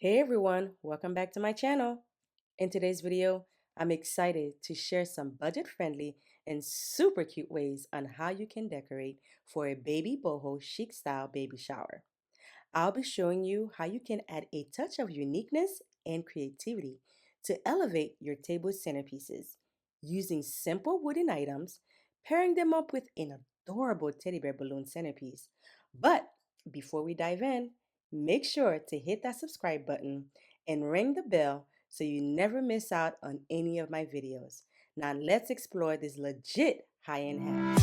Hey everyone, welcome back to my channel. In today's video, I'm excited to share some budget-friendly and super cute ways on how you can decorate for a baby boho chic style baby shower. I'll be showing you how you can add a touch of uniqueness and creativity to elevate your table centerpieces using simple wooden items, pairing them up with an adorable teddy bear balloon centerpiece. But before we dive in, make sure to hit that subscribe button and ring the bell so you never miss out on any of my videos. Now let's explore this legit high-end hack.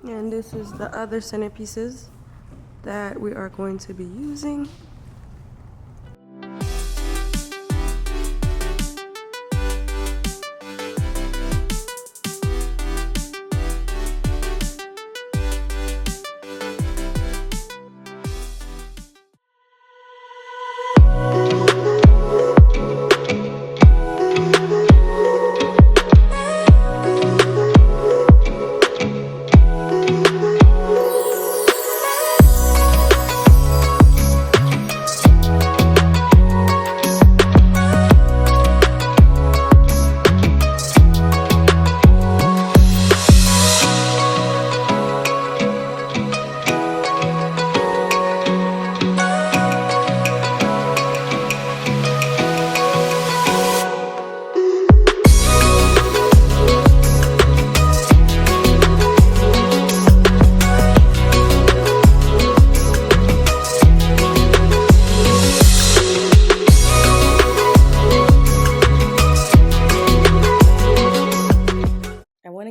And this is the other centerpieces that we are going to be using.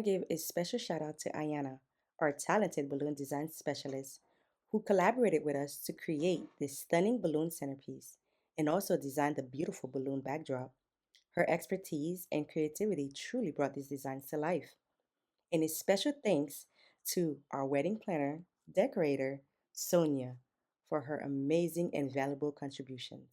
Give a special shout out to Ayana, our talented balloon design specialist, who collaborated with us to create this stunning balloon centerpiece and also designed the beautiful balloon backdrop. Her expertise and creativity truly brought these designs to life. And a special thanks to our wedding planner, decorator, Sonia, for her amazing and valuable contributions.